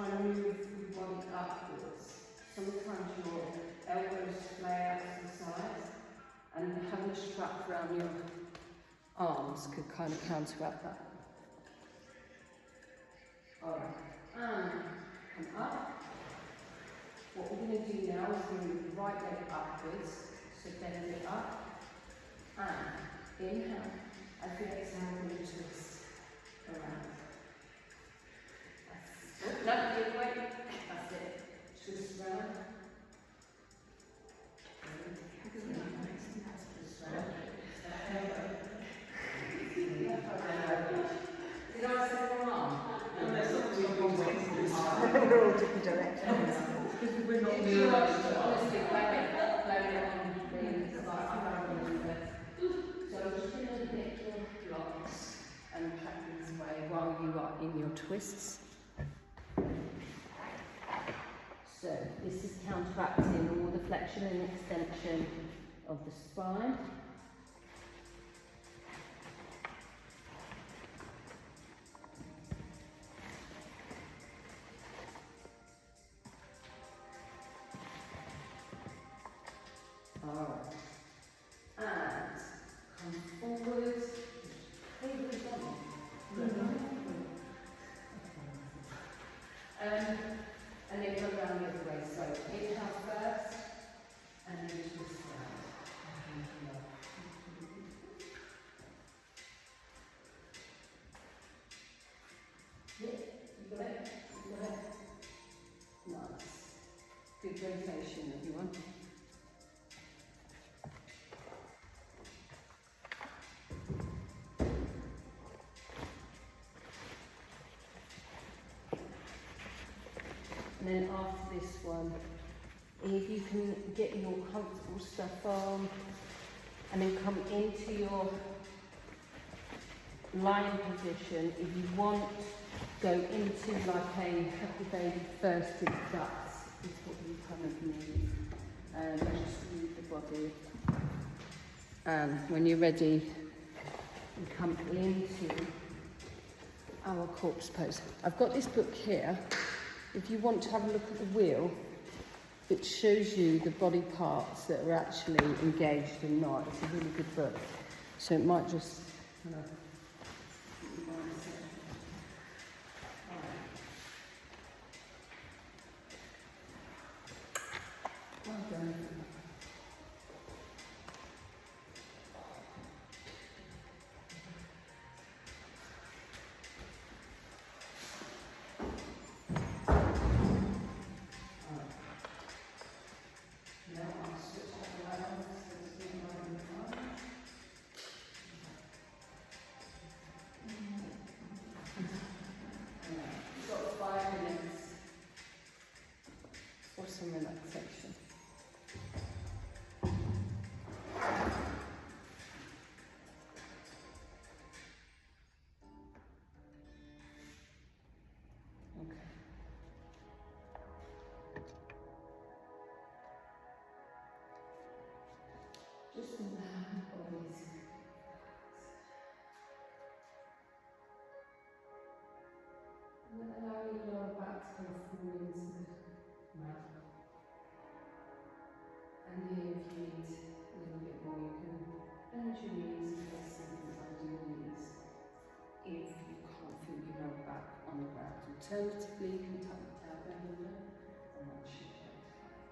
Speaker 2: and move the body upwards, sometimes your elbows flare out to the sides, and having a strap around your arms could kind of counteract that. Alright, and come up. What we're going to do now is move the right leg upwards, so bend it up, and inhale, as you exhale, we're going to twist around. No, the other way, that's it, twist around. Did I say one arm?
Speaker 3: We're all different directions.
Speaker 2: Because we're not
Speaker 1: twists. So this is counteracting all the flexion and extension of the spine. Alright. And come forward. And then come down the other way. So inhale first, and then twist round. Yeah, you got it? You got it? Nice. Good rotation, everyone. And then after this one, if you can get your comfortable stuff on, and then come into your lying position. If you want, go into like a happy baby first to the guts, is what you kind of need. And just move the body. And when you're ready, you come into our corpse pose. I've got this book here. If you want to have a look at the wheel, it shows you the body parts that are actually engaged and not. It's a really good book. So it might just kind of... Well done. Some relaxation. Okay. Just allow the body to relax. And then allow your lower back to kind of fall into the mat. And here, if you need a little bit more, you can bend your knees and place something under your knees if you can't feel your lower back on the ground. Alternatively, you can tuck the elbow under and that should be okay.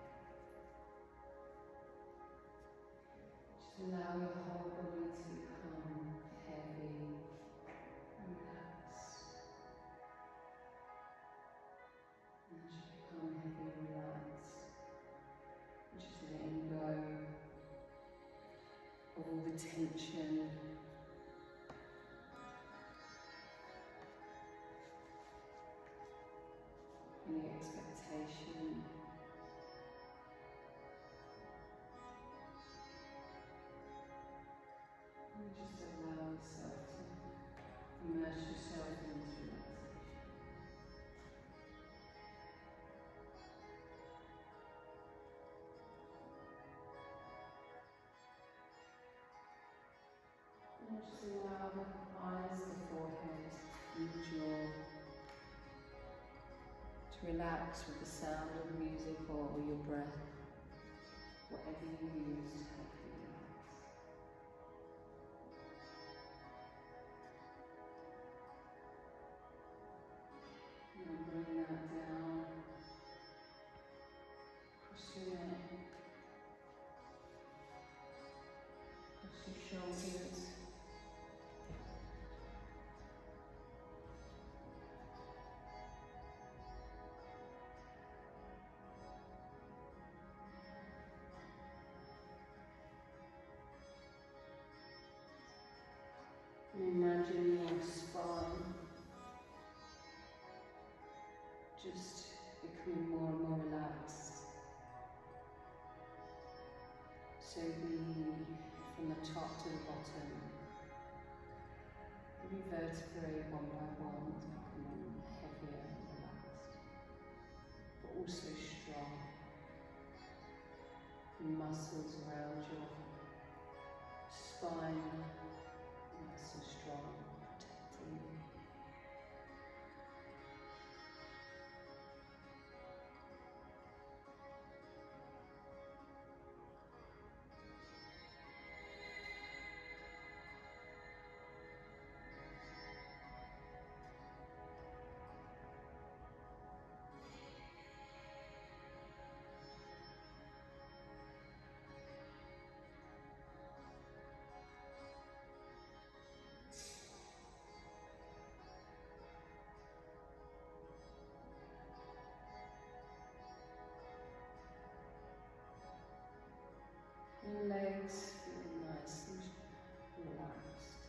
Speaker 1: Just allow your whole body to become heavy and relaxed. And as you become heavy and relaxed, just letting go of all the tension, any expectation, and just allow yourself to immerse yourself in this relaxation. And just allow the eyes, the forehead, and the jaw to relax with the sound of music or your breath, whatever you use to help you relax. And bring that down across your neck, across your shoulders. Imagine your spine just becoming more and more relaxed. So from the top to the bottom, every vertebrae one by one is becoming also strong. Muscles around your spine, nice and strong, protecting you. Your legs feel nice and relaxed.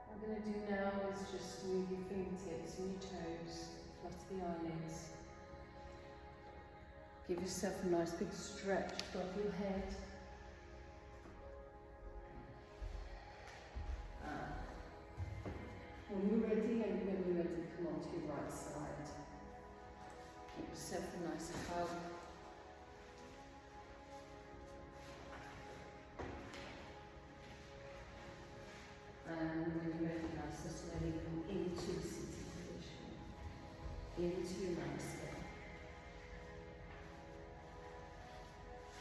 Speaker 1: What we're going to do now is just move your fingertips and your toes, flutter the eyelids. Give yourself a nice big stretch above your head. When you're ready, come on to your right side. Give yourself a nice hug. And when you're ready now, so slowly come into the sitting position. Into your namaste.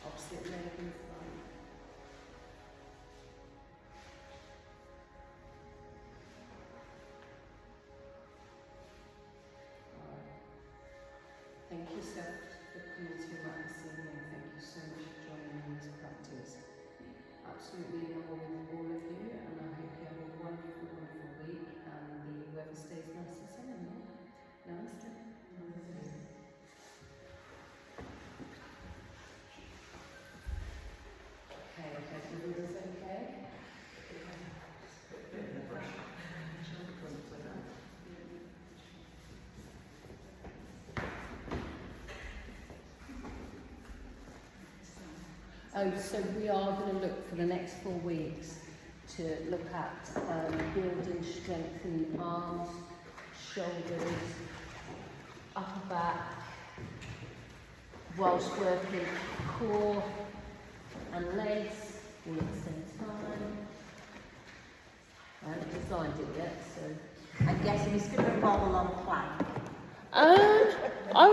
Speaker 1: Opposite leg in front. Thank you, Seth, for coming to your this evening. Thank you so much for joining me in this practice. Absolutely in awe with all of you, and I hope you have a wonderful, wonderful week, and the weather stays nice and sunny. Namaste. Okay, everything's okay? Oh, so we are going to look for the next 4 weeks to look at building strength in the arms, shoulders, upper back, whilst working core and legs all at the same time. I haven't designed it yet, so
Speaker 3: I'm guessing it's going to involve a lot of plank.
Speaker 1: I